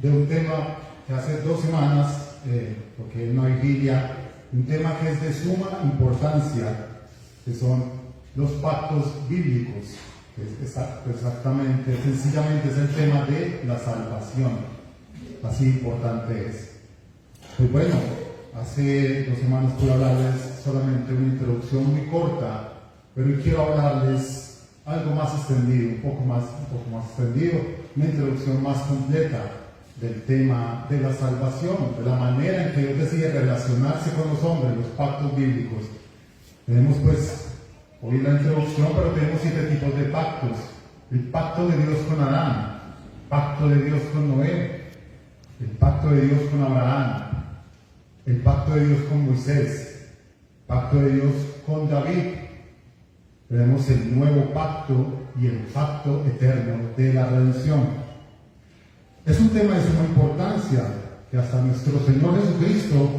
de un tema que hace 2 semanas, porque es una vigilia, un tema que es de suma importancia, que son los pactos bíblicos. Exactamente, sencillamente es el tema de la salvación. Así importante es. Pues bueno, hace 2 semanas pude hablarles solamente una introducción muy corta, pero hoy quiero hablarles algo más extendido, un poco más extendido, una introducción más completa del tema de la salvación, de la manera en que Dios decide relacionarse con los hombres, los pactos bíblicos. Tenemos pues hoy la introducción, pero tenemos 7 tipos de pactos. El pacto de Dios con Adán, el pacto de Dios con Noé, el pacto de Dios con Abraham, el pacto de Dios con Moisés, el pacto de Dios con David. Tenemos el nuevo pacto y el pacto eterno de la redención. Es un tema de suma importancia que hasta nuestro Señor Jesucristo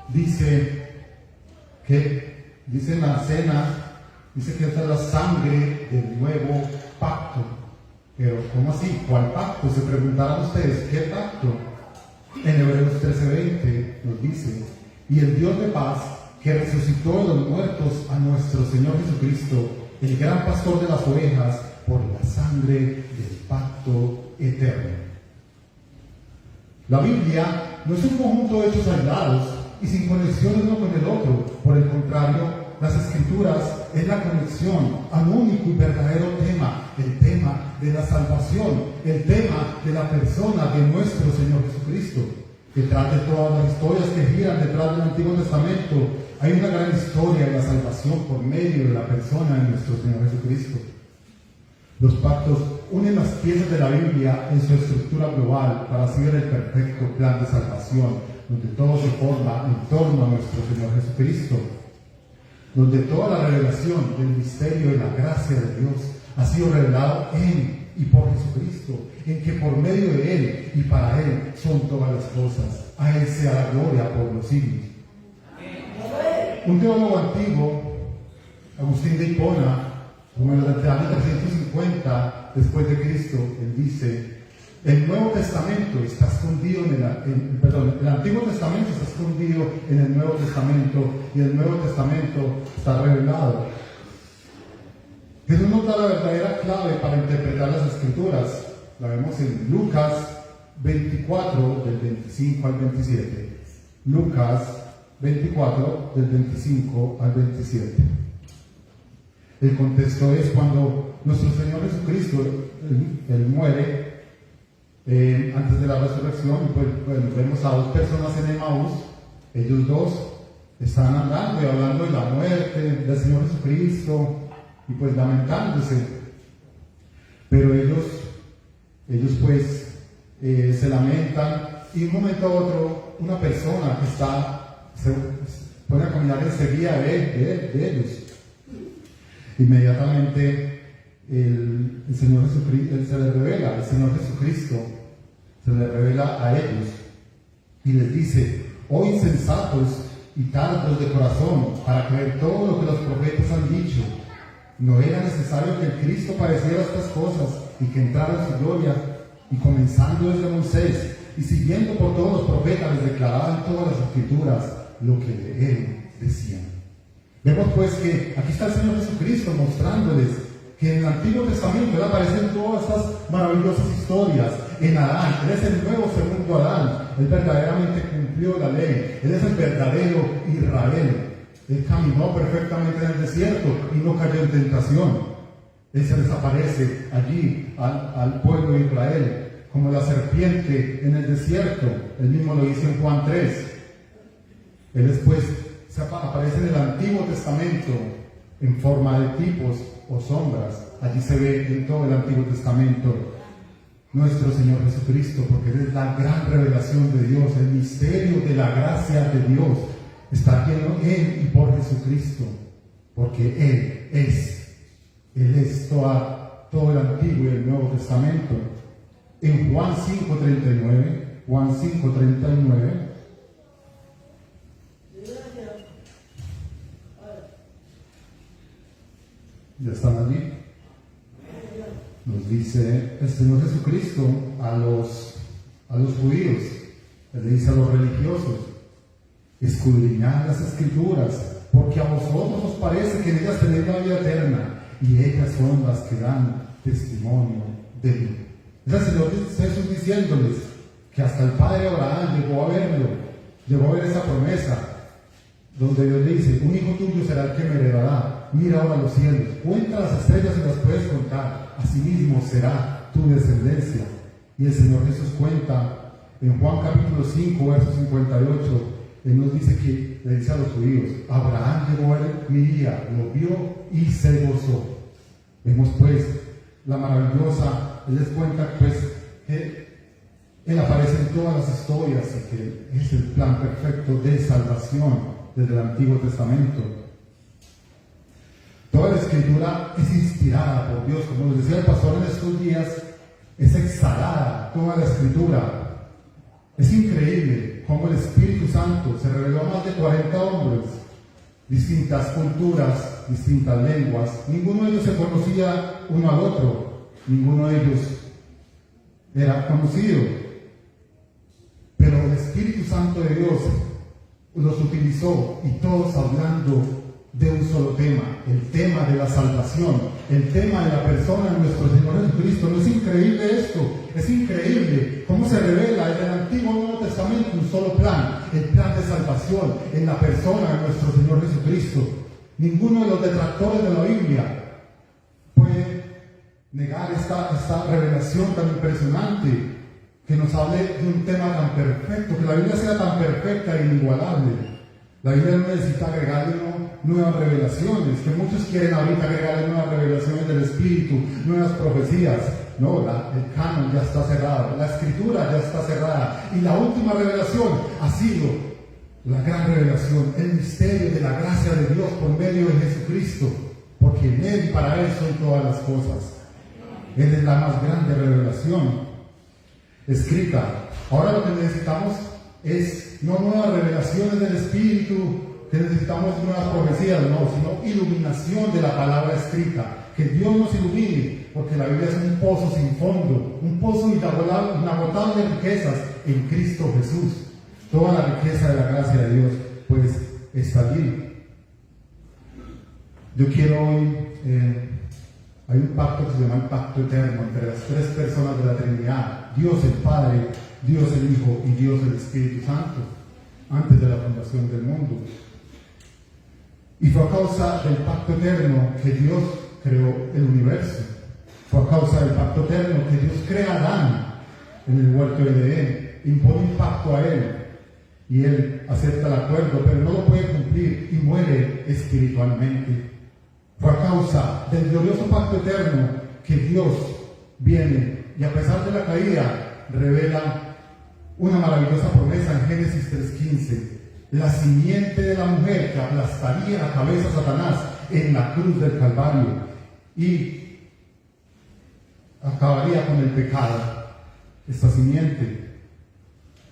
dice en la cena, dice que esta es la sangre del nuevo pacto. Pero ¿cómo así? ¿Cuál pacto? Se preguntarán ustedes, ¿qué pacto? En Hebreos 13:20 nos dice: y el Dios de paz, que resucitó de los muertos a nuestro Señor Jesucristo, el gran pastor de las ovejas, por la sangre del pacto eterno. La Biblia no es un conjunto de hechos aislados y sin conexión uno con el otro. Por el contrario, las Escrituras es la conexión al único y verdadero tema, el tema de la salvación, el tema de la persona de nuestro Señor Jesucristo. Detrás de todas las historias que giran detrás del Antiguo Testamento, hay una gran historia de la salvación por medio de la persona de nuestro Señor Jesucristo. Los pactos unen las piezas de la Biblia en su estructura global para así ver el perfecto plan de salvación, donde todo se forma en torno a nuestro Señor Jesucristo, donde toda la revelación del misterio y la gracia de Dios ha sido revelado en y por Jesucristo, en que por medio de Él y para Él son todas las cosas. A Él sea la gloria por los siglos. Un teólogo antiguo, Agustín de Hipona, como en el año 350 después de Cristo, él dice: el Nuevo Testamento está escondido el Antiguo Testamento está escondido en el Nuevo Testamento, y el Nuevo Testamento está revelado. Jesús nos da la verdadera clave para interpretar las Escrituras. La vemos en Lucas 24, del 25 al 27. Lucas 24, del 25 al 27. El contexto es cuando nuestro Señor Jesucristo, Él muere antes de la resurrección, y pues vemos a 2 personas en Emaús. Ellos 2 están hablando y hablando de la muerte del Señor Jesucristo y pues lamentándose. Pero ellos pues se lamentan, y de un momento a otro una persona que se pone a caminar enseguida de ellos. Inmediatamente el Señor Jesucristo se les revela, el Señor Jesucristo se les revela a ellos y les dice: oh insensatos y tardos de corazón para creer todo lo que los profetas han dicho. ¿No era necesario que el Cristo padeciera estas cosas y que entrara en su gloria? Y comenzando desde Moisés y siguiendo por todos los profetas, les declaraban todas las Escrituras lo que de Él decían. Vemos pues que aquí está el Señor Jesucristo mostrándoles que en el Antiguo Testamento Él aparece en todas estas maravillosas historias. En Adán, Él es el nuevo segundo Adán. Él verdaderamente cumplió la ley. Él es el verdadero Israel. Él caminó perfectamente en el desierto y no cayó en tentación. Él se desaparece allí al pueblo de Israel como la serpiente en el desierto. Él mismo lo dice en Juan 3. Él después aparece en el Antiguo Testamento en forma de tipos o sombras. Allí se ve en todo el Antiguo Testamento nuestro Señor Jesucristo, porque Él es la gran revelación de Dios, el misterio de la gracia de Dios. Está lleno en y por Jesucristo, porque Él es todo el Antiguo y el Nuevo Testamento. En Juan 5:39, ¿ya están allí? Nos dice el Señor Jesucristo a a los judíos, le dice a los religiosos, escudriñad las escrituras, porque a vosotros os parece que en ellas tenéis la vida eterna, y ellas son las que dan testimonio de mí. Es el Señor Jesús diciéndoles que hasta el padre Abraham llegó a verlo, llegó a ver esa promesa, donde Dios le dice, un hijo tuyo será el que me heredará. Mira ahora los cielos, cuenta las estrellas y las puedes contar, asimismo será tu descendencia. Y el Señor Jesús cuenta en Juan capítulo 5, verso 58, Él nos dice que le dice a los judíos, Abraham llegó a ver mi día, lo vio y se gozó. Vemos pues la maravillosa, Él les cuenta pues que Él aparece en todas las historias y que es el plan perfecto de salvación desde el Antiguo Testamento. Toda la Escritura es inspirada por Dios, como nos decía el pastor en estos días, es exhalada toda la Escritura. Es increíble cómo el Espíritu Santo se reveló a más de 40 hombres, distintas culturas, distintas lenguas. Ninguno de ellos se conocía uno al otro, ninguno de ellos era conocido. Pero el Espíritu Santo de Dios los utilizó y todos hablando de un solo tema, el tema de la salvación, el tema de la persona de nuestro Señor Jesucristo. ¿No es increíble esto? Es increíble cómo se revela en el Antiguo y Nuevo Testamento un solo plan, el plan de salvación en la persona de nuestro Señor Jesucristo. Ninguno de los detractores de la Biblia puede negar esta revelación tan impresionante, que nos hable de un tema tan perfecto, que la Biblia sea tan perfecta e inigualable. La Biblia no necesita agregarle nuevas revelaciones, que muchos quieren ahorita agregarle nuevas revelaciones del Espíritu, nuevas profecías. No, el canon ya está cerrado, la Escritura ya está cerrada, y la última revelación ha sido la gran revelación, el misterio de la gracia de Dios por medio de Jesucristo, porque en Él y para Él son todas las cosas. Él es la más grande revelación escrita. Ahora lo que necesitamos es no nuevas revelaciones del Espíritu, que necesitamos nuevas profecías, no, sino iluminación de la palabra escrita. Que Dios nos ilumine, porque la Biblia es un pozo sin fondo, un pozo inagotable de riquezas en Cristo Jesús. Toda la riqueza de la gracia de Dios, pues, está allí. Yo quiero hoy, hay un pacto que se llama el pacto eterno entre las tres personas de la Trinidad, Dios el Padre, Dios el Hijo y Dios el Espíritu Santo, antes de la fundación del mundo. Y fue a causa del pacto eterno que Dios creó el universo. Fue a causa del pacto eterno que Dios crea a Adán en el huerto de Edén, impone un pacto a él, y él acepta el acuerdo, pero no lo puede cumplir y muere espiritualmente. Fue a causa del glorioso pacto eterno que Dios viene y, a pesar de la caída, revela una maravillosa promesa en Génesis 3:15, la simiente de la mujer que aplastaría la cabeza a Satanás en la cruz del Calvario y acabaría con el pecado. Esta simiente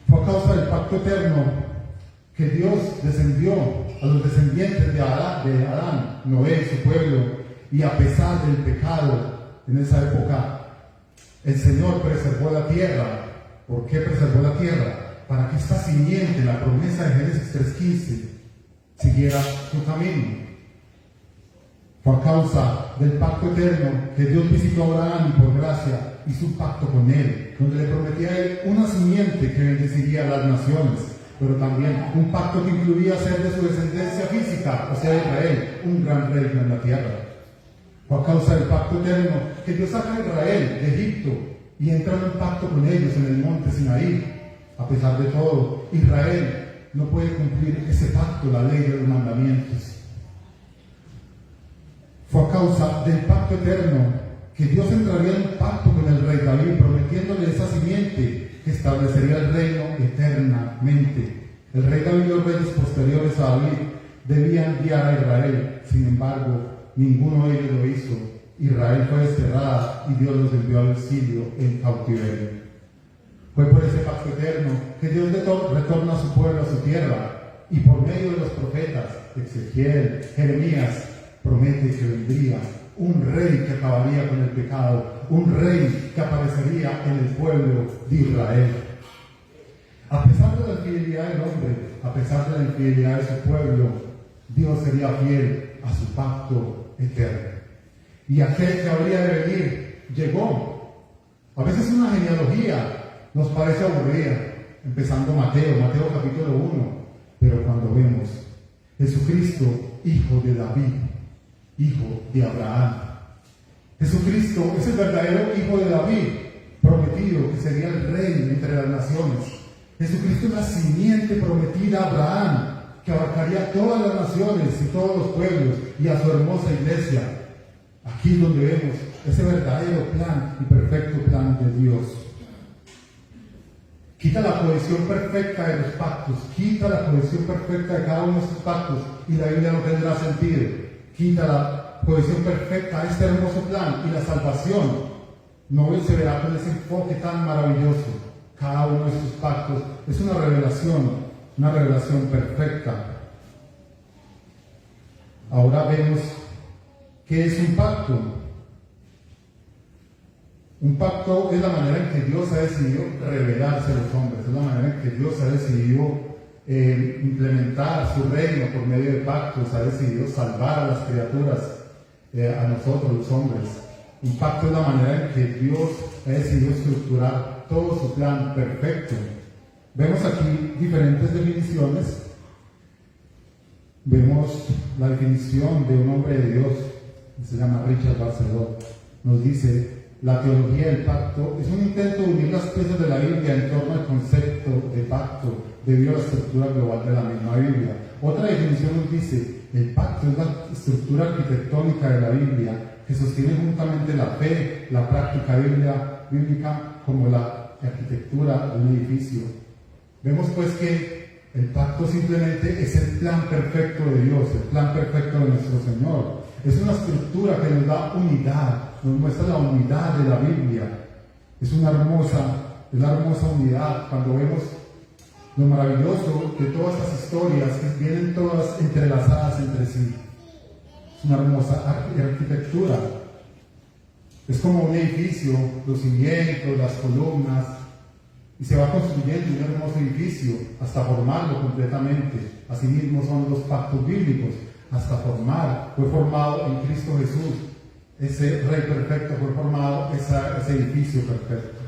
fue a causa del pacto eterno que Dios descendió a los descendientes de Adán, Noé y su pueblo, y a pesar del pecado en esa época, el Señor preservó la tierra. ¿Por qué preservó la tierra? Para que esta simiente, la promesa de Génesis 3:15, siguiera su camino. Fue a causa del pacto eterno que Dios visitó a Abraham y por gracia hizo un pacto con él, donde le prometía a él una simiente que bendeciría a las naciones, pero también un pacto que incluía hacer de su descendencia física, o sea, Israel, un gran reino en la tierra. Fue a causa del pacto eterno que Dios saca a Israel de Egipto y entra en un pacto con ellos en el monte Sinaí. A pesar de todo, Israel no puede cumplir ese pacto, la ley de los mandamientos. Fue a causa del pacto eterno que Dios entraría en un pacto con el rey David, prometiéndole esa simiente que establecería el reino eternamente. El rey David y los reyes posteriores a David debían guiar a Israel, sin embargo, ninguno de ellos lo hizo. Israel fue desterrada y Dios los envió al exilio en cautiverio. Fue por ese pacto eterno que Dios retorna a su pueblo, a su tierra, y por medio de los profetas, Ezequiel, Jeremías, promete que vendría un rey que acabaría con el pecado, un rey que aparecería en el pueblo de Israel. A pesar de la infidelidad del hombre, a pesar de la infidelidad de su pueblo, Dios sería fiel a su pacto eterno. Y aquel que habría de venir llegó. A veces una genealogía nos parece aburrida, empezando Mateo capítulo 1, pero cuando vemos Jesucristo, hijo de David, hijo de Abraham. Jesucristo es el verdadero hijo de David, prometido que sería el rey entre las naciones. Jesucristo es la simiente prometida a Abraham, que abarcaría todas las naciones y todos los pueblos y a su hermosa iglesia. Aquí es donde vemos ese verdadero plan y perfecto plan de Dios. Quita la cohesión perfecta de los pactos, quita la cohesión perfecta de cada uno de estos pactos y la Biblia no tendrá sentido. Quita la cohesión perfecta a este hermoso plan y la salvación no se verá con ese enfoque tan maravilloso. Cada uno de estos pactos es una revelación perfecta. Ahora vemos qué es un pacto. Un pacto es la manera en que Dios ha decidido revelarse a los hombres, es la manera en que Dios ha decidido implementar su reino por medio de pactos, ha decidido salvar a las criaturas, a nosotros los hombres. Un pacto es la manera en que Dios ha decidido estructurar todo su plan perfecto. Vemos aquí diferentes definiciones. Vemos la definición de un hombre de Dios, que se llama Richard Barceló. Nos dice: la teología del pacto es un intento de unir las piezas de la Biblia en torno al concepto de pacto debido a la estructura global de la misma Biblia. Otra definición nos dice: el pacto es la estructura arquitectónica de la Biblia que sostiene juntamente la fe, la práctica bíblica como la arquitectura de un edificio. Vemos pues que el pacto simplemente es el plan perfecto de Dios, el plan perfecto de nuestro Señor. Es una estructura que nos da unidad, nos muestra la unidad de la Biblia. Es la hermosa unidad cuando vemos lo maravilloso de todas estas historias que vienen todas entrelazadas entre sí. Es una hermosa arquitectura. Es como un edificio, los cimientos, las columnas, y se va construyendo un hermoso edificio hasta formarlo completamente. Asimismo son los pactos bíblicos, hasta fue formado en Cristo Jesús. Ese Rey perfecto fue formado, ese edificio perfecto.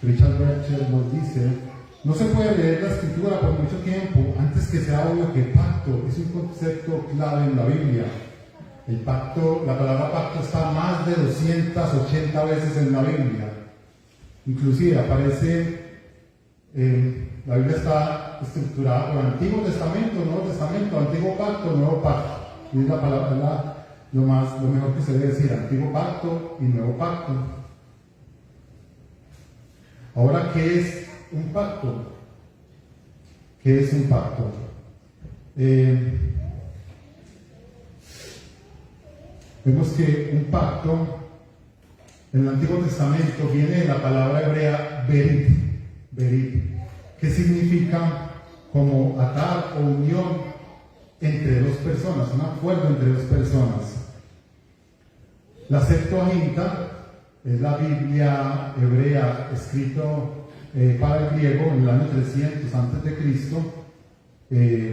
Richard Bercher nos dice: no se puede leer la Escritura por mucho tiempo antes que sea obvio que pacto es un concepto clave en la Biblia. El pacto, la palabra pacto está más de 280 veces en la Biblia. Inclusive aparece, la Biblia está estructurada por Antiguo Testamento, Nuevo Testamento, Antiguo Pacto, Nuevo Pacto. Y es la palabra, lo mejor que se debe decir: Antiguo Pacto y Nuevo Pacto. Ahora, ¿qué es un pacto? ¿Qué es un pacto? Vemos que un pacto en el Antiguo Testamento viene de la palabra hebrea berit, que significa como atar o unión entre dos personas, un acuerdo entre dos personas. La Septuaginta es la Biblia hebrea escrito para el griego en el año 300 a.C.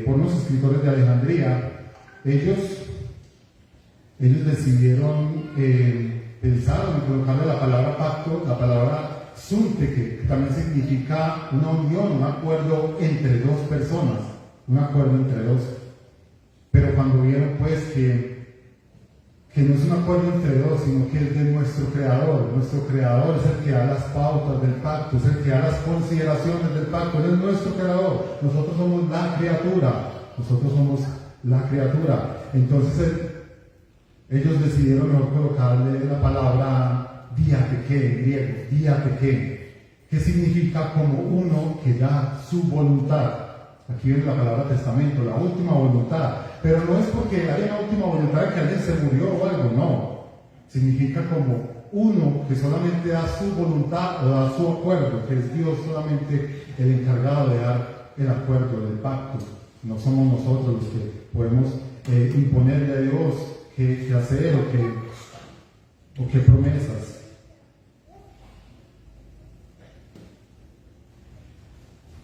Por unos escritores de Alejandría. Ellos decidieron, pensaron en colocarle la palabra pacto, la palabra sunteke, que también significa una unión, un acuerdo entre dos personas, un acuerdo entre dos. Pero cuando vieron pues que no es un acuerdo entre dos, sino que es de nuestro Creador es el que da las pautas del pacto, es el que da las consideraciones del pacto, Él es nuestro Creador, nosotros somos la criatura, entonces ellos decidieron mejor colocarle la palabra diateke en griego, diateke, que significa como uno que da su voluntad. Aquí viene la palabra testamento, la última voluntad, pero no es porque haya una última voluntad de que alguien se murió o algo, no. Significa como uno que solamente da su voluntad o da su acuerdo, que es Dios solamente el encargado de dar el acuerdo del pacto. No somos nosotros los que podemos imponerle a Dios qué hacer o qué promesas.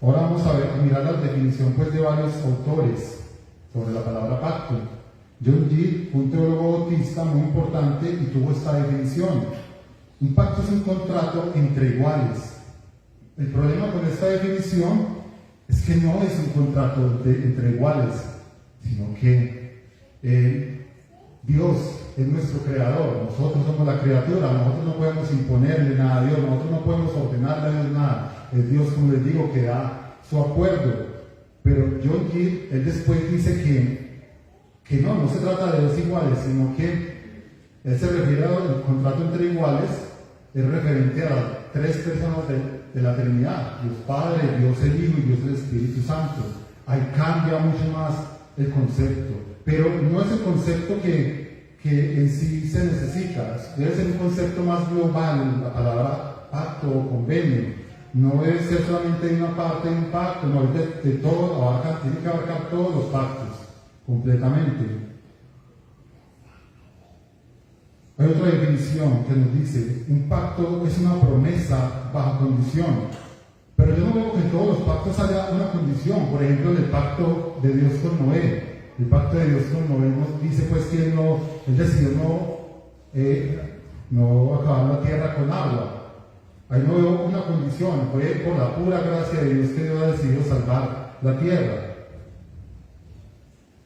Ahora vamos a mirar la definición pues, de varios autores sobre la palabra pacto. John Gill, un teólogo bautista muy importante, y tuvo esta definición. Un pacto es un contrato entre iguales. El problema con esta definición es que no es un contrato entre iguales, sino que Dios es nuestro creador, nosotros somos la criatura, nosotros no podemos imponerle nada a Dios, nosotros no podemos ordenarle a Dios nada. Es Dios, como les digo, que da su acuerdo. Pero John Gill, él después dice que no se trata de dos iguales, sino que él se refiere al contrato entre iguales, es referente a las tres personas de la Trinidad, Dios Padre, Dios el Hijo y Dios el Espíritu Santo. Ahí cambia mucho más el concepto, pero no es el concepto que en sí se necesita, debe ser un concepto más global, la palabra pacto o convenio. No debe ser solamente de una parte de un pacto, no, de todo, tiene que abarcar todos los pactos, completamente. Hay otra definición que nos dice, un pacto es una promesa bajo condición. Pero yo no veo que en todos los pactos haya una condición. Por ejemplo, en el pacto de Dios con Noé. El pacto de Dios con Noé nos dice pues que él decidió no acabar la tierra con agua. Ahí no veo una condición, fue por la pura gracia de Dios que Dios ha decidido salvar la tierra.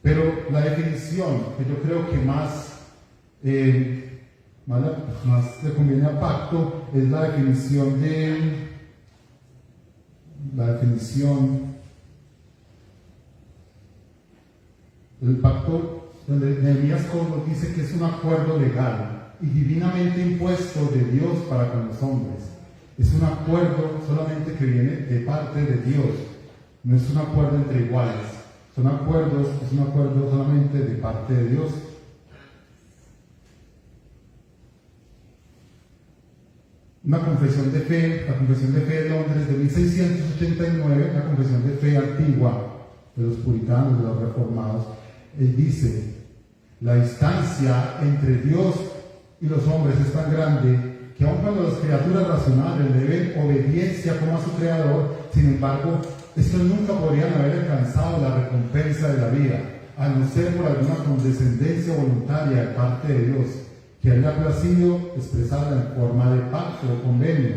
Pero la definición que yo creo que más le conviene a pacto es la definición del pacto, donde Nehemías nos dice que es un acuerdo legal y divinamente impuesto de Dios para con los hombres. Es un acuerdo solamente que viene de parte de Dios, no es un acuerdo entre iguales, es un acuerdo solamente de parte de Dios. Una confesión de fe, la confesión de fe de Londres de 1689, la confesión de fe antigua de los puritanos, de los reformados, él dice: la distancia entre Dios y los hombres es tan grande que aun cuando las criaturas racionales le deben obediencia como a su creador, sin embargo, estos nunca podrían haber alcanzado la recompensa de la vida, a no ser por alguna condescendencia voluntaria de parte de Dios, que a él le ha placido expresarla en forma de pacto o convenio.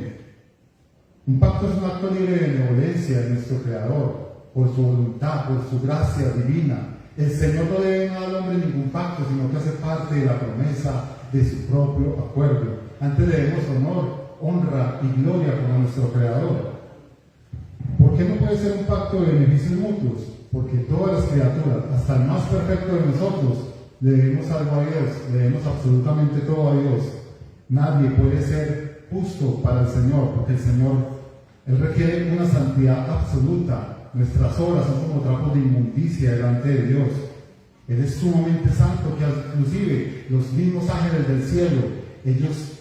Un pacto es un acto libre de benevolencia de nuestro creador, por su voluntad, por su gracia divina. El Señor no debe nada al hombre ningún pacto, sino que hace parte de la promesa de su propio acuerdo. Antes le demos honor, honra y gloria como a nuestro creador. ¿Por qué no puede ser un pacto de beneficios mutuos? Porque todas las criaturas, hasta el más perfecto de nosotros, le debemos algo a Dios, le debemos absolutamente todo a Dios. Nadie puede ser justo para el Señor, porque el Señor, Él requiere una santidad absoluta. Nuestras obras son como trapos de inmundicia delante de Dios. Él es sumamente santo, que inclusive los mismos ángeles del cielo, ellos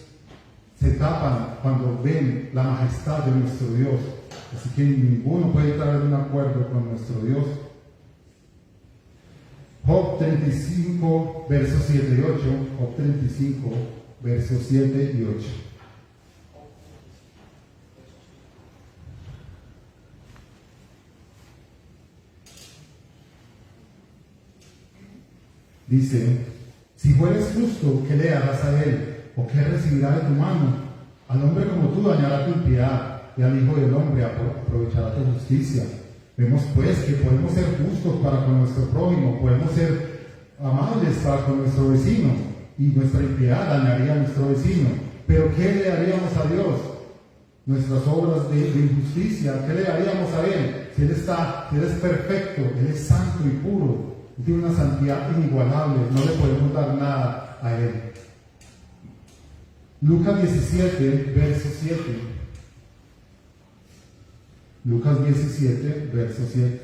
se tapan cuando ven la majestad de nuestro Dios. Así que ninguno puede traer un acuerdo con nuestro Dios. Job 35, versos 7 y 8. Job 35, versos 7 y 8. Dice: si fueres justo, ¿qué le harás a él? ¿O qué recibirá de tu mano? Al hombre como tú dañará tu impiedad, y al Hijo del Hombre aprovechará tu justicia. Vemos pues que podemos ser justos para con nuestro prójimo, podemos ser amables para con nuestro vecino, y nuestra impiedad dañaría a nuestro vecino. Pero ¿qué le haríamos a Dios? Nuestras obras de injusticia, ¿qué le haríamos a Él? Si Él es perfecto, Él es santo y puro, tiene una santidad inigualable, no le podemos dar nada a Él. Lucas 17, verso 7. Lucas 17, verso 7.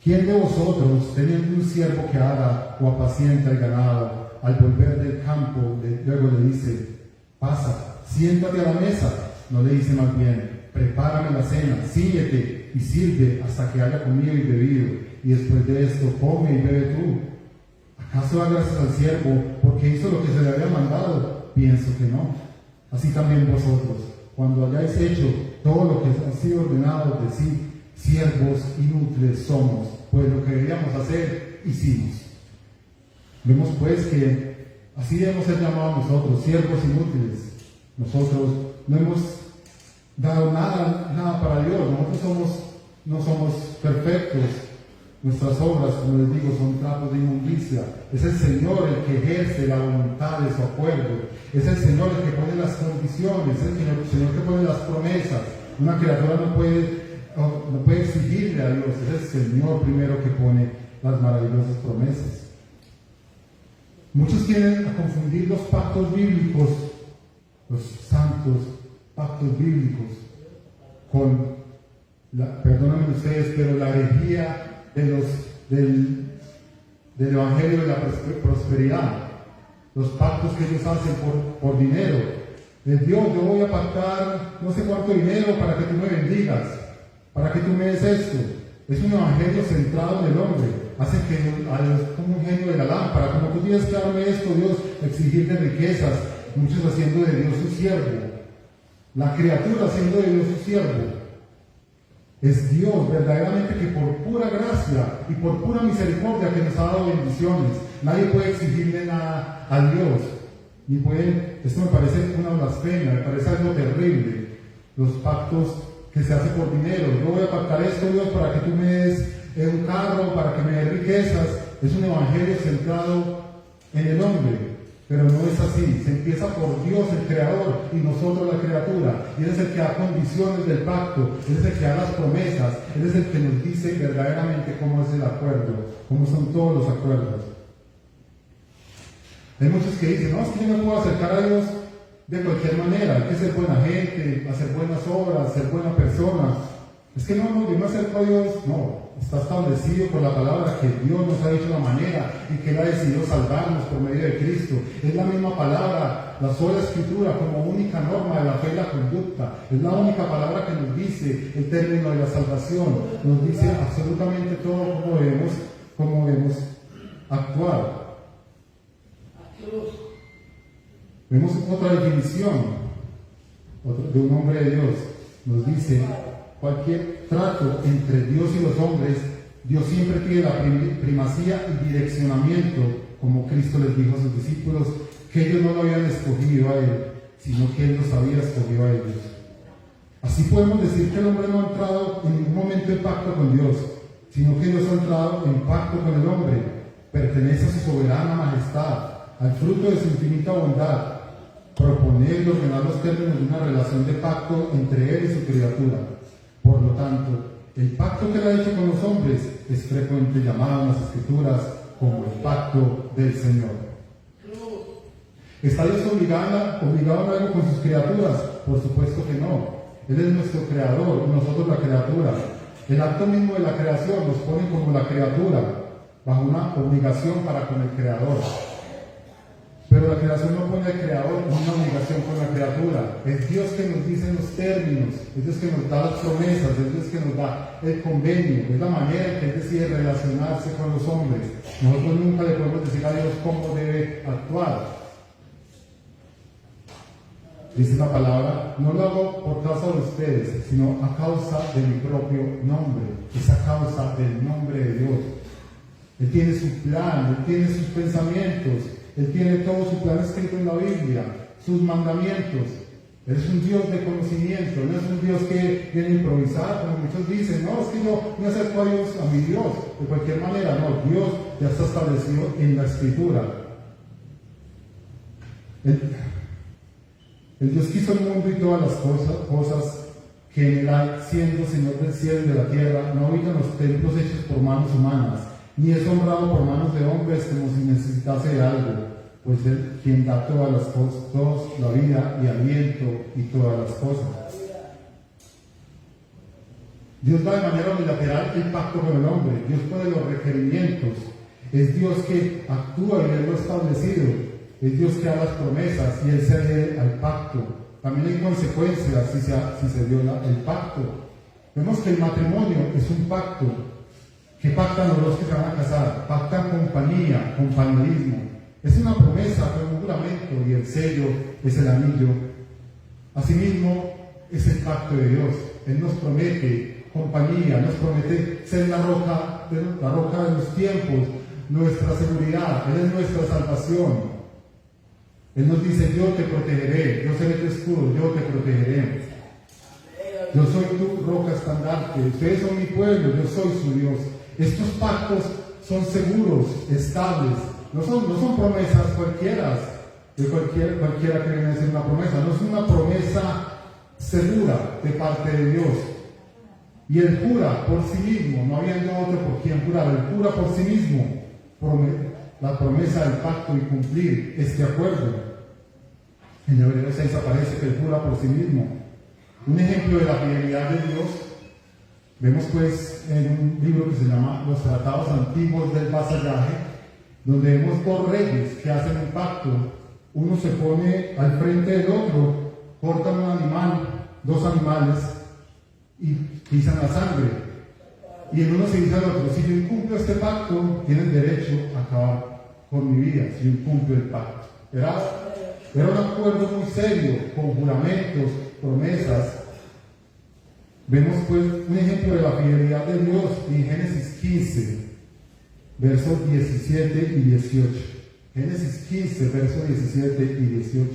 ¿Quién de vosotros, teniendo un siervo que haga o apacienta el ganado, al volver del campo, luego le dice: pasa, siéntate a la mesa? No le dice más bien: prepárame la cena, síguete y sirve hasta que haya comido y bebido, y después de esto come y bebe tú. ¿Acaso da gracias al siervo porque hizo lo que se le había mandado? Pienso que no. Así también vosotros, cuando hayáis hecho todo lo que ha sido ordenado, decid, siervos inútiles somos, pues lo que debíamos hacer, hicimos. Vemos pues que así debemos ser llamados nosotros, siervos inútiles. Nosotros no hemos dado nada para Dios, nosotros no somos perfectos. Nuestras obras, como les digo, son trapos de inmundicia. Es el Señor el que ejerce la voluntad de su acuerdo. Es el Señor el que pone las condiciones, es el Señor que pone las promesas. Una criatura no puede exigirle a Dios, es el Señor primero que pone las maravillosas promesas. Muchos tienden a confundir los pactos bíblicos, los santos pactos bíblicos, con, perdónenme ustedes, pero la herejía del Evangelio de la prosperidad, los pactos que ellos hacen por dinero. Dios, yo voy a pactar no sé cuánto dinero para que tú me bendigas, para que tú me des esto. Es un evangelio centrado en el hombre. Hacen que a Dios como un genio de la lámpara, como tú tienes que darme esto, Dios, exigirle riquezas, muchos haciendo de Dios su siervo, la criatura haciendo de Dios su siervo. Es Dios verdaderamente que por pura gracia y por pura misericordia que nos ha dado bendiciones. Nadie puede exigirle nada a Dios. Esto me parece una blasfemia, me parece algo terrible. Los pactos que se hacen por dinero. Yo voy a pactar esto, Dios, para que tú me des un carro, para que me des riquezas. Es un evangelio centrado en el hombre. Pero no es así, se empieza por Dios el Creador y nosotros la criatura. Y Él es el que da condiciones del pacto, Él es el que da las promesas, Él es el que nos dice verdaderamente cómo es el acuerdo, cómo son todos los acuerdos. Hay muchos que dicen, no, es que yo me puedo acercar a Dios de cualquier manera, hay que ser buena gente, hacer buenas obras, ser buena persona. Es que no, yo me acerco a Dios, no, está establecido por la palabra que Dios nos ha dicho la manera y que Él ha decidido salvarnos por medio de Cristo. Es la misma palabra, la sola escritura como única norma de la fe y la conducta. Es la única palabra que nos dice el término de la salvación, nos dice absolutamente todo cómo debemos actuar. Vemos otra definición de un hombre de Dios, nos dice: cualquier trato entre Dios y los hombres, Dios siempre tiene la primacía y direccionamiento, como Cristo les dijo a sus discípulos, que ellos no lo habían escogido a Él, sino que Él los había escogido a ellos. Así podemos decir que el hombre no ha entrado en ningún momento en pacto con Dios, sino que Dios ha entrado en pacto con el hombre, pertenece a su soberana majestad, al fruto de su infinita bondad, proponer y ordenar los términos de una relación de pacto entre Él y su criatura. Por lo tanto, el pacto que Él ha hecho con los hombres es frecuente llamado en las Escrituras como el pacto del Señor. ¿Está Dios obligado a algo con sus criaturas? Por supuesto que no. Él es nuestro creador y nosotros la criatura. El acto mismo de la creación nos pone como la criatura, bajo una obligación para con el creador. Pero la creación no pone al creador en una obligación con la criatura. Es Dios que nos dice los términos, es Dios que nos da las promesas, es Dios que nos da el convenio, es la manera en que Él decide relacionarse con los hombres. Nosotros nunca le podemos decir a Dios cómo debe actuar. Dice la palabra: no lo hago por causa de ustedes, sino a causa de mi propio nombre. Es a causa del nombre de Dios. Él tiene su plan, Él tiene sus pensamientos, Él tiene todo su plan escrito en la Biblia, sus mandamientos. Él es un Dios de conocimiento, no es un Dios que viene a improvisar, como muchos dicen. No, es que yo me acerco a Dios, a mi Dios, de cualquier manera. No, Dios ya está establecido en la Escritura. El Dios quiso el mundo y todas las cosas que en Él hay, siendo Señor del cielo y de la tierra, no habita en los templos hechos por manos humanas, ni es honrado por manos de hombres como si necesitase de algo, pues Él quien da todas las cosas, la vida y aliento y todas las cosas. Dios da de manera unilateral el pacto con el hombre. Dios pone los requerimientos. Es Dios que actúa y Él lo ha establecido. Es Dios que da las promesas y Él se adhiere al pacto. También hay consecuencias si se viola el pacto. Vemos que el matrimonio es un pacto. ¿Qué pactan los dos que se van a casar? Pactan compañía, compañerismo. Es una promesa, pero un juramento, y el sello es el anillo. Asimismo, es el pacto de Dios. Él nos promete compañía, nos promete ser la roca de los tiempos, nuestra seguridad. Él es nuestra salvación. Él nos dice: yo te protegeré, yo seré tu escudo, yo te protegeré. Yo soy tu roca estandarte, ustedes son mi pueblo, yo soy su Dios. Estos pactos son seguros, estables, no son promesas cualquiera que viene a decir una promesa, no es una promesa segura de parte de Dios. Y Él jura por sí mismo, no habiendo otro por quien jurar, Él jura por sí mismo la promesa del pacto y cumplir este acuerdo. En Hebreos 6 aparece que Él jura por sí mismo. Un ejemplo de la fidelidad de Dios vemos pues en un libro que se llama Los Tratados Antiguos del Vasallaje, donde vemos dos reyes que hacen un pacto. Uno se pone al frente del otro, cortan un animal, dos animales, y pisan la sangre. Y el uno se dice al otro: si yo incumplo este pacto, tienes derecho a acabar con mi vida, si yo incumplo el pacto. Era un acuerdo muy serio, con juramentos, promesas. Vemos pues un ejemplo de la fidelidad de Dios en Génesis 15, versos 17 y 18. Génesis 15, versos 17 y 18.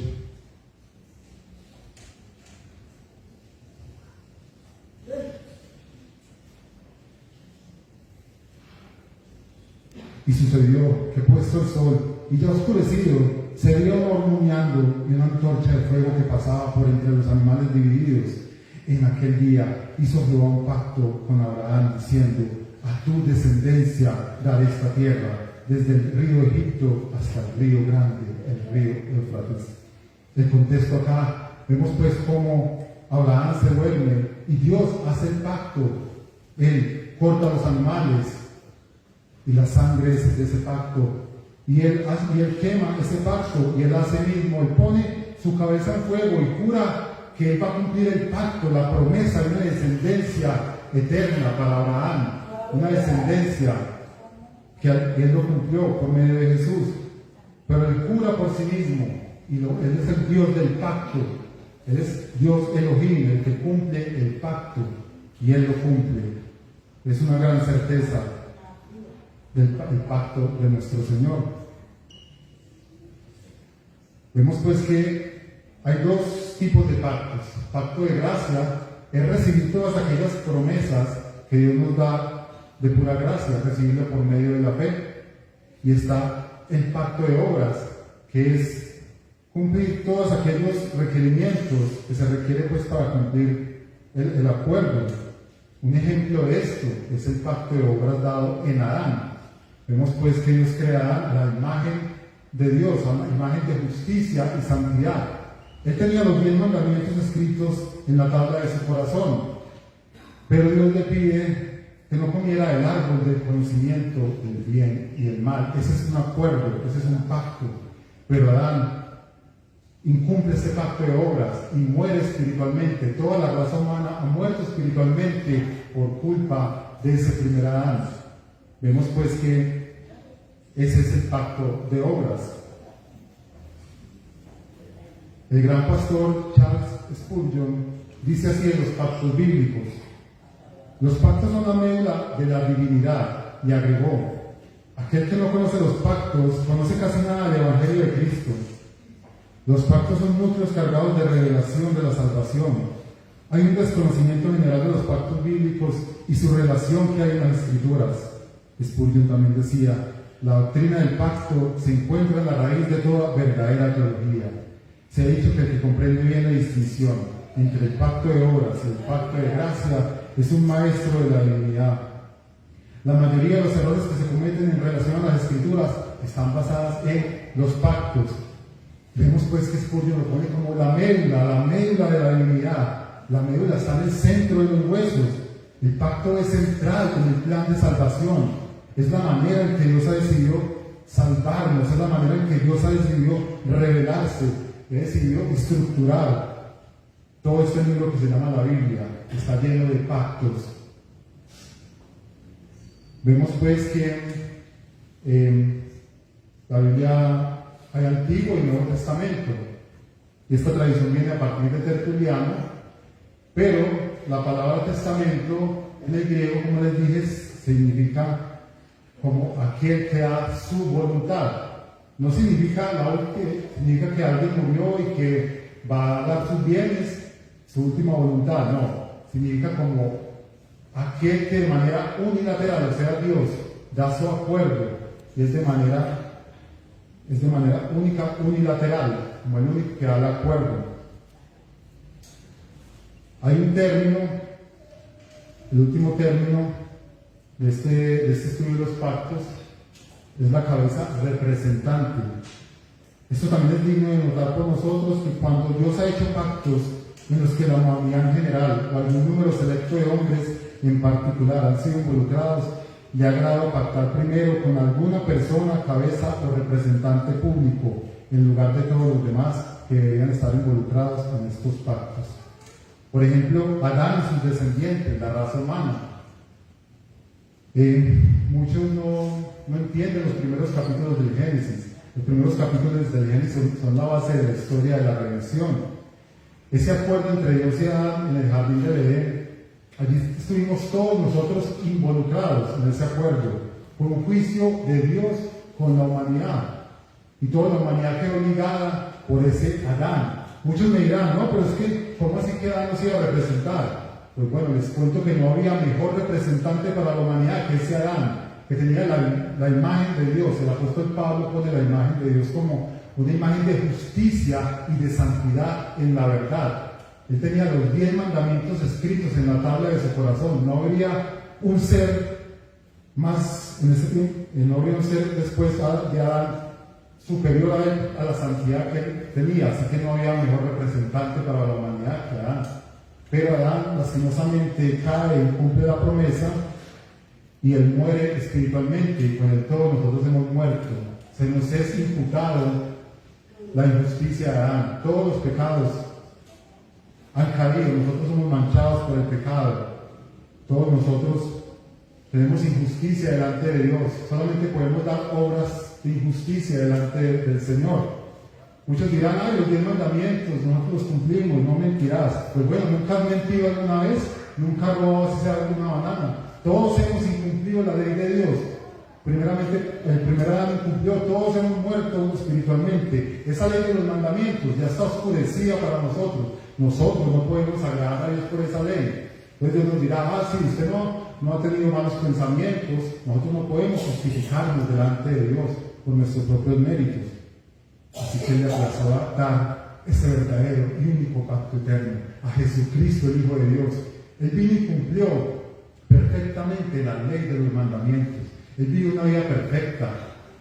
Y sucedió que, puesto el sol y ya oscurecido, se vio un horno humeando y una antorcha de fuego que pasaba por entre los animales divididos. En aquel día hizo Jehová un pacto con Abraham, diciendo: a tu descendencia daré esta tierra, desde el río Egipto hasta el río grande, el río Éufrates. El contexto acá, vemos pues cómo Abraham se duerme y Dios hace el pacto. Él corta los animales y la sangre de ese pacto, y él quema ese pacto, y él hace mismo, él pone su cabeza en fuego y jura que él va a cumplir el pacto, la promesa de una descendencia eterna para Abraham, una descendencia que él lo cumplió por medio de Jesús. Pero él jura por sí mismo, y él es el Dios del pacto. Él es Dios Elohim, el que cumple el pacto, y él lo cumple. Es una gran certeza del pacto de nuestro Señor. Vemos pues que hay dos tipos de pactos. Pacto de gracia es recibir todas aquellas promesas que Dios nos da de pura gracia, recibirla por medio de la fe. Y está el pacto de obras, que es cumplir todos aquellos requerimientos que se requiere pues para cumplir el acuerdo. Un ejemplo de esto es el pacto de obras dado en Adán. Vemos pues que Dios crea la imagen de Dios, una imagen de justicia y santidad. Él tenía los 10 mandamientos escritos en la tabla de su corazón, pero Dios le pide que no comiera del árbol del conocimiento del bien y del mal. Ese es un acuerdo, ese es un pacto. Pero Adán incumple ese pacto de obras y muere espiritualmente. Toda la raza humana ha muerto espiritualmente por culpa de ese primer Adán. Vemos pues que ese es el pacto de obras. El gran pastor Charles Spurgeon dice así de los pactos bíblicos: los pactos son la médula de la divinidad, y agregó: aquel que no conoce los pactos conoce casi nada del Evangelio de Cristo. Los pactos son núcleos cargados de revelación de la salvación. Hay un desconocimiento general de los pactos bíblicos y su relación que hay en las Escrituras. Spurgeon también decía: la doctrina del pacto se encuentra en la raíz de toda verdadera teología. Se ha dicho que el que comprende bien la distinción entre el pacto de obras y el pacto de gracia es un maestro de la divinidad. La mayoría de los errores que se cometen en relación a las Escrituras están basadas en los pactos. Vemos pues que Spurgeon lo pone como la médula de la divinidad. La médula está en el centro de los huesos. El pacto es central en el plan de salvación. Es la manera en que Dios ha decidido salvarnos, es la manera en que Dios ha decidido revelarse, ha decidido estructurar todo este libro que se llama la Biblia. Está lleno de pactos. Vemos pues que en la Biblia hay Antiguo y Nuevo Testamento. Y esta tradición viene a partir de Tertuliano, Pero la palabra testamento en el griego, como les dije, significa como aquel que da su voluntad. No significa, significa que alguien murió y que va a dar sus bienes, su última voluntad, no. Significa como aquel que de manera unilateral, o sea, Dios, da su acuerdo y es de manera única, unilateral, como el único que da el acuerdo. Hay un término, el último término de este estudio de los pactos, es la cabeza representante. Esto también es digno de notar por nosotros que cuando Dios ha hecho pactos en los que la humanidad en general o algún número selecto de hombres en particular han sido involucrados, le ha agradado pactar primero con alguna persona, cabeza o representante público, en lugar de todos los demás que deberían estar involucrados en estos pactos. Por ejemplo, Adán y sus descendientes, la raza humana. Muchos no entienden los primeros capítulos del Génesis. Los primeros capítulos del Génesis son la base de la historia de la redención. Ese acuerdo entre Dios y Adán en el jardín del Edén, allí estuvimos todos nosotros involucrados en ese acuerdo. Fue un juicio de Dios con la humanidad. Y toda la humanidad quedó ligada por ese Adán. Muchos me dirán, no, pero es que, ¿cómo así que Adán nos iba a representar? Pues bueno, les cuento que no había mejor representante para la humanidad que ese Adán, que tenía la imagen de Dios. El apóstol Pablo pone la imagen de Dios como una imagen de justicia y de santidad en la verdad. Él tenía los 10 mandamientos escritos en la tabla de su corazón. No habría un ser más, en ese tiempo, no habría un ser después de Adán superior a él, a la santidad que él tenía, así que no había mejor representante para la humanidad que Adán. Pero Adán lastimosamente cae y cumple la promesa y él muere espiritualmente y con él todos nosotros hemos muerto. Se nos es imputado la injusticia de Adán. Todos los pecados han caído, nosotros somos manchados por el pecado. Todos nosotros tenemos injusticia delante de Dios. Solamente podemos dar obras de injusticia delante del Señor. Muchos dirán, ay, los 10 mandamientos, nosotros los cumplimos, no mentirás. Pues bueno, ¿nunca has mentido alguna vez? ¿Nunca robas alguna banana? Todos hemos incumplido la ley de Dios. Primeramente, el primer Adán incumplió, todos hemos muerto espiritualmente. Esa ley de los mandamientos ya está oscurecida para nosotros. Nosotros no podemos agradar a Dios por esa ley. Entonces Dios nos dirá, sí, usted no ha tenido malos pensamientos. Nosotros no podemos justificarnos delante de Dios por nuestros propios méritos. Así que Él le aplazó a dar ese verdadero y único pacto eterno, a Jesucristo, el Hijo de Dios. Él vino y cumplió perfectamente la ley de los mandamientos. Él vivió una vida perfecta.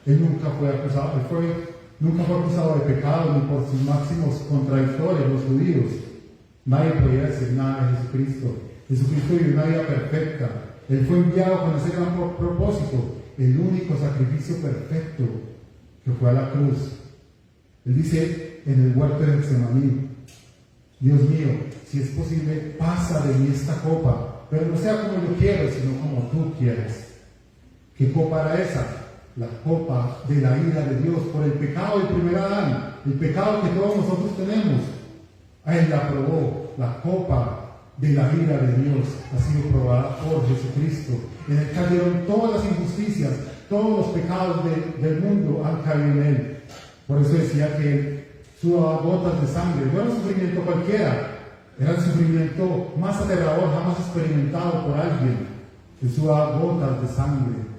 Él nunca fue acusado, nunca fue acusado de pecado ni por sus máximos contradictores, los judíos. Nadie podía decir nada de Jesucristo. Jesucristo vivió una vida perfecta. Él fue enviado con ese gran propósito, el único sacrificio perfecto que fue a la cruz. Él dice en el huerto de Getsemaní, Dios mío, si es posible, pasa de mí esta copa, pero no sea como yo quiero, sino como tú quieres. ¿Qué copa era esa? La copa de la ira de Dios por el pecado del primer Adán, el pecado que todos nosotros tenemos. A Él la probó, la copa de la ira de Dios ha sido probada por Jesucristo. En Él cayeron todas las injusticias, todos los pecados del mundo han caído en Él. Por eso decía que Él sudaba gotas de sangre. No era un sufrimiento cualquiera, era el sufrimiento más aterrador jamás experimentado por alguien. Él sudaba gotas de sangre.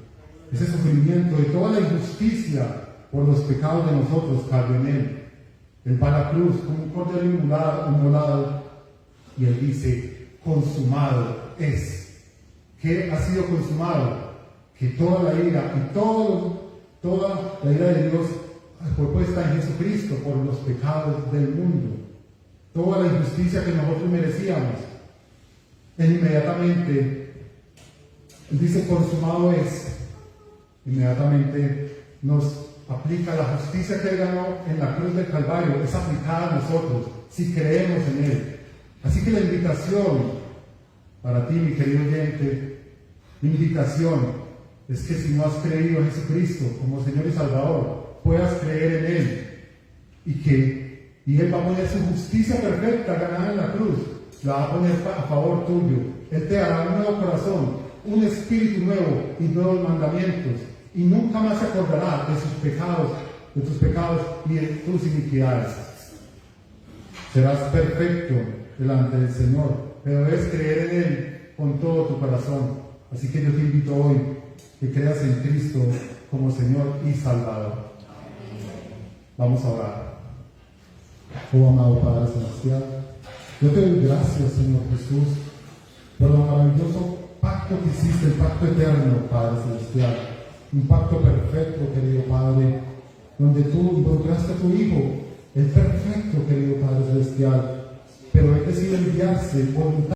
Ese sufrimiento de toda la injusticia por los pecados de nosotros cayó en Él. Él va a la cruz como un cordero inmolado y Él dice, consumado es. ¿Qué ha sido consumado? Que toda la ira y toda la ira de Dios fue puesta en Jesucristo por los pecados del mundo. Toda la injusticia que nosotros merecíamos. Él inmediatamente, Él dice, consumado es. Inmediatamente nos aplica la justicia que Él ganó en la cruz del Calvario, es aplicada a nosotros, si creemos en Él. Así que la invitación para ti, mi querido oyente, mi invitación es que si no has creído en Jesucristo como Señor y Salvador, puedas creer en Él y Él va a poner su justicia perfecta ganada en la cruz. la va a poner a favor tuyo. Él te dará un nuevo corazón, un espíritu nuevo y nuevos mandamientos. Y nunca más se acordará de tus pecados ni de tus iniquidades. Serás perfecto delante del Señor, pero debes creer en Él con todo tu corazón. Así que yo te invito hoy que creas en Cristo como Señor y Salvador. Vamos a orar. Oh amado Padre Celestial, yo te doy gracias, Señor Jesús, por el maravilloso pacto que hiciste, el pacto eterno, Padre Celestial. Un pacto perfecto, querido Padre, donde tú involucraste a tu Hijo. Es perfecto, querido Padre Celestial, pero Él decide enviarse voluntariamente